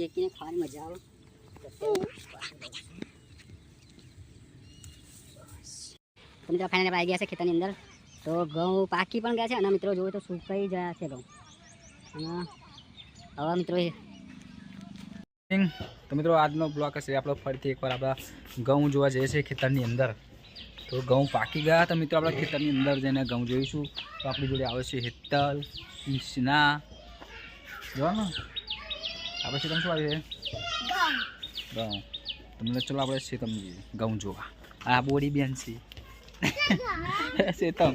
શેકીને ખાવાની મજા આવે. તો મિત્રો ફાઇનલ આવી ગયા છે ખેતરની અંદર. તો ઘઉં પાકી પણ ગયા છે અને મિત્રો જોવો તો સુકાઈ ગયા છે ઘઉં. અને હવે મિત્રો તો મિત્રો આજનો બ્લોગ હશે આપણો ફરીથી એકવાર આપણા ઘઉં જોવા જઈએ છીએ ખેતરની અંદર. તો ઘઉં પાકી ગયા તો મિત્રો આપણે ખેતરની અંદર જઈને ઘઉં જોઈશું. તો આપણી જોડે આવે છે હેતલ, કૃષ્ણા, જોવાનું આપણે છે તમે શું આવે છે ઘઉં. તમને ચલો આપણે છે તમે ઘઉં જોવા. આ બોડી બેન છે સેતમ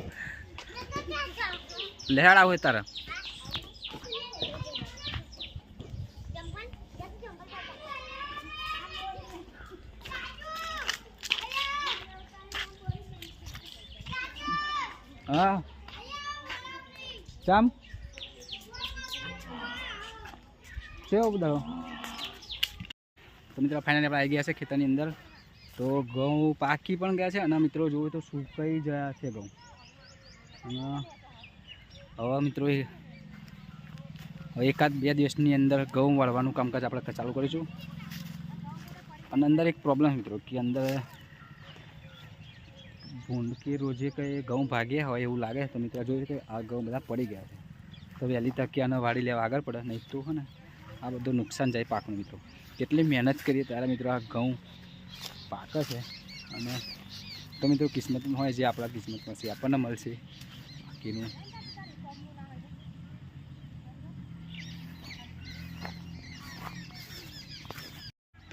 લેહાડ આવો તારા. હા ચામ કેવો બધા. તો મિત્રો ફાઇનલી આપણે આવી ગયા છે ખેતરની અંદર. તો ઘઉં પાકી પણ ગયા છે અને મિત્રો જોવું તો સુકાઈ ગયા છે ઘઉં. અને હવે મિત્રો એકાદ બે દિવસની અંદર ઘઉં વાળવાનું કામકાજ આપણે ચાલુ કરીશું. અને અંદર એક પ્રોબ્લેમ મિત્રો કે અંદર ભૂંડ કે રોજે કંઈ ઘઉં ભાગ્યા હોય એવું લાગે. તો મિત્રો જોયું કે આ ઘઉં બધા પડી ગયા છે. તો વહેલી તકે આને વાળી લેવા આગળ પડે, નહીં તો હોય ને આ બધું નુકસાન જાય પાકનું. મિત્રો કેટલી મહેનત કરીએ ત્યારે મિત્રો આ ઘઉં પાકે છે. અને તો મિત્રો કિસ્મતમાં હોય જે આપણા કિસ્મતમાં છે આપણને મળશે. બાકીનું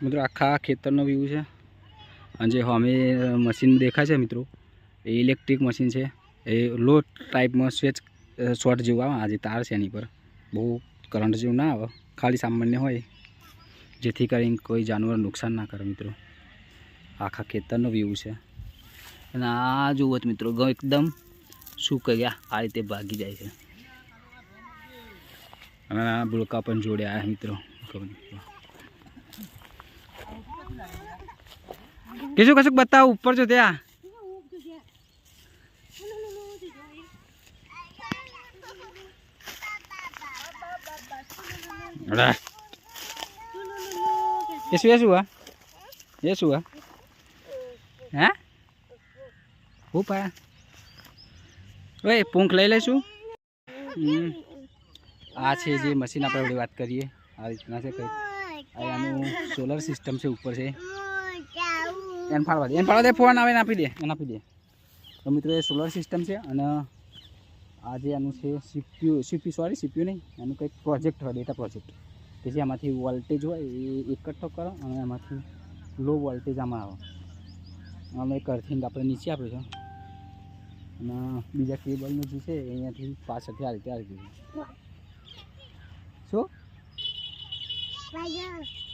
મિત્રો આખા ખેતરનો વ્યૂ છે. અને જે અમે મશીન દેખાય છે મિત્રો એ ઇલેક્ટ્રિક મશીન છે. એ લો ટાઈપમાં સ્વિચ શોર્ટ જેવું આવે. આજે તાર છે એની પર બહુ કરંટ જેવું ના આવે, ખાલી સામાન્ય હોય જેથી કરીને કોઈ જાનવર નુકસાન ના કરે. મિત્રો આખા ખેતરનો વ્યૂ છે. અને આ જુઓ મિત્રો ઘઉં એકદમ સુકાઈ ગયા આ રીતે ભાગી જાય છે. અને આ ભૂલકા પણ જોડે આવ્યા મિત્રો. કશું કશું બતાવો ઉપર જો ત્યાં. એ શું એ શું હે હું પાયા ઓય પૂંખ લઈ લઈશું. આ છે જે મશીન આપણે વાત કરીએ આ રીતના છે. કંઈક આનું સોલર સિસ્ટમ છે ઉપર છે. એને ફાળવા દે ફોન આવે એને આપી દે. તો મિત્રો એ સોલર સિસ્ટમ છે. અને આ જે આનું છે સીપીયુ નહીં, એનું કંઈક પ્રોજેક્ટ હોય, ડેટા પ્રોજેક્ટ કે જે આમાંથી વોલ્ટેજ હોય એ એકઠો કરો અને એમાંથી લો વોલ્ટેજ આમાં આવે. આમાં એક અર્થિંગ આપણે નીચે આપ્યું છે. અને બીજા કેબલનું જે છે અહીંયાથી પાછળથી આ રીતે આવી ગયું. શું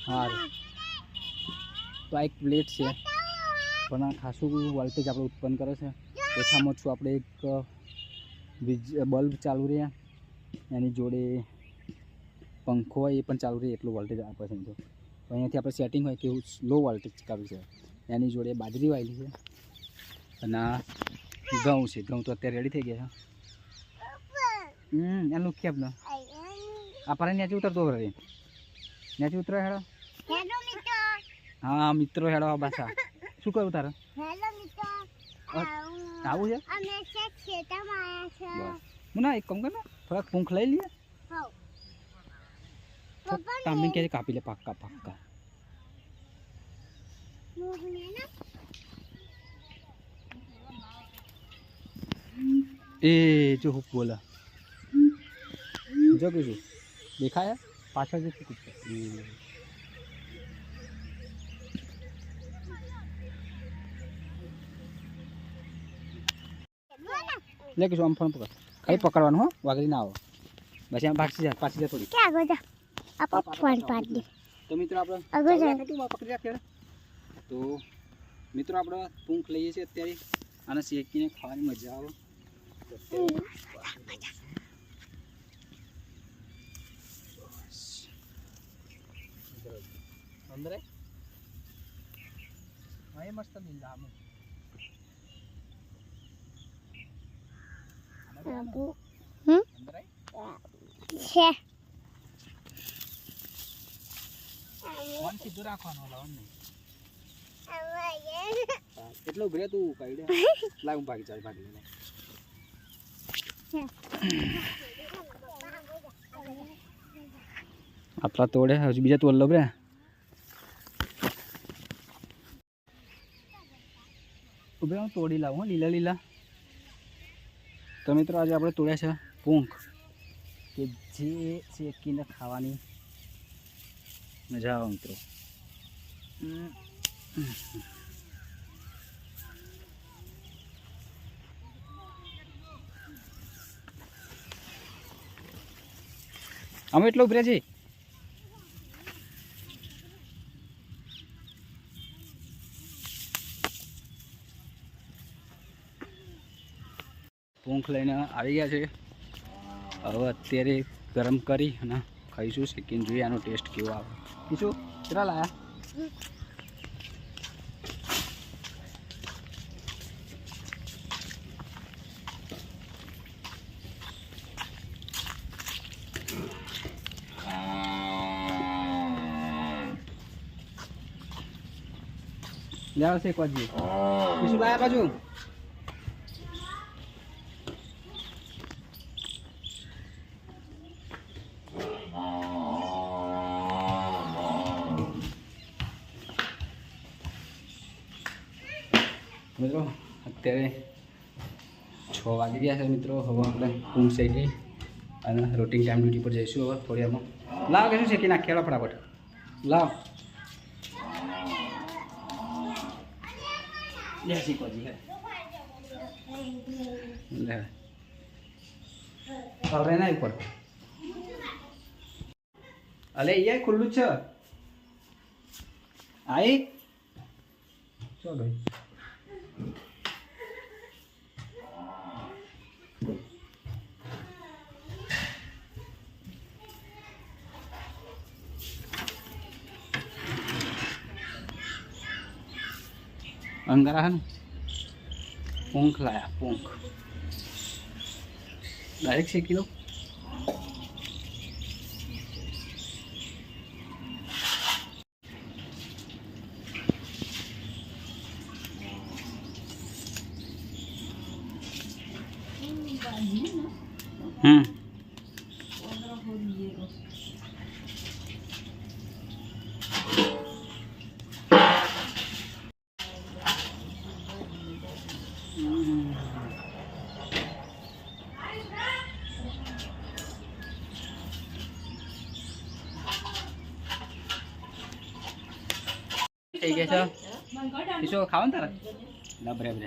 હા તો આ એક પ્લેટ છે પણ આ ખાસું વોલ્ટેજ આપણે ઉત્પન્ન કરે છે. ઓછામાં ઓછું આપણે એક બલ્બ ચાલુ રહે એની જોડે પંખો હોય એ પણ ચાલુ રહે એટલું વોલ્ટેજ આપે છે. તો અહીંયાથી આપણે સેટિંગ હોય કે લો વોલ્ટેજ કરવું છે. એની જોડે બાજરી વાયેલી છે. અને આ ઘઉં છે. ઘઉં તો અત્યારે રેડી થઈ ગયા છે. એનું કેમ ને આપણે ત્યાંથી ઉતરતો રહે ત્યાંથી ઉતરો હેડો. હા મિત્રો હેડો બાસા શું કરું તારે આવું છે. હું ના એક કામ કર ને થોડાક પૂંખ લઈ લઈએ. તમે ક્યારે કાપી લે પાક્કા. એ જો હું બોલા જો કીધું દેખાય પાછળ જતી લે કે આમ ફોન પકડ ખાલી પકડવાનું હો વાગડી ના આવો. બસ એમ પાછી જા થોડી. તો મિત્રો આપણે પકડી રાખીએ. તો મિત્રો આપણે પૂંખ લઈએ છીએ અત્યારે આને શેકીને ખાવાની મજા આવે. અંદર મસ્ત લીલા ફોન સીધું રાખવાનો લાવવાનું નહીં. એટલો ઉભરે તું કાઢી દે. લાવ હું ભાગી ચાલ ભાગી લે. આપણા તોડે હજુ બીજા તોડ લો bre. ઉભરે હું તોડી લાવું લીલા લીલા. તો મિત્રો આજે આપણે તોડ્યા છે પૂંખ કે જે શેકીને ખાવાની મજા આવે મિત્રો. અમે એટલો ઉભરે છે. પૂંખ લઈને આવી ગયા છે. હવે અત્યારે ગરમ કરી અને ખાઈશું, શેકીને જોઈએ આનો ટેસ્ટ કેવો આવે. શું કેટલા લાયા? જાઓ શેકવાજી. શું લાયા બાજુ? મિત્રો અત્યારે 6 વાગી ગયા છે મિત્રો. હવે આપણે પૂંખ શેકી અને રૂટિન ટાઈમ ડ્યુટી પર જઈશું. હવે થોડી વારમાં લાવ કે શું શેકી નાખીએ ફટાફટ. લાવ લે શીખવાજી હે લે હવે ના ઉપર અલે એ ખુલ્લું જ છે. આઈ ચો ભાઈ અંગારા હે ને પૂંખ લાયા. પૂંખ ડાયરેક્ટ શેકી લો. થઈ ગયા છે. પીસો ખાવાનું તારે ના બરાબર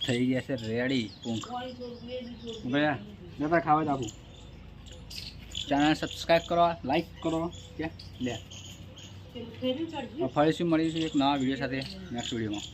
થઈ ગયા છે રેડી પૂંખ. ભાઈ ખાવા જ આપું. ચેનલ સબસ્ક્રાઈબ કરો, લાઈક કરો. કે લે ફરીશું મળીશું એક નવા વિડીયો સાથે નેક્સ્ટ વિડીયોમાં.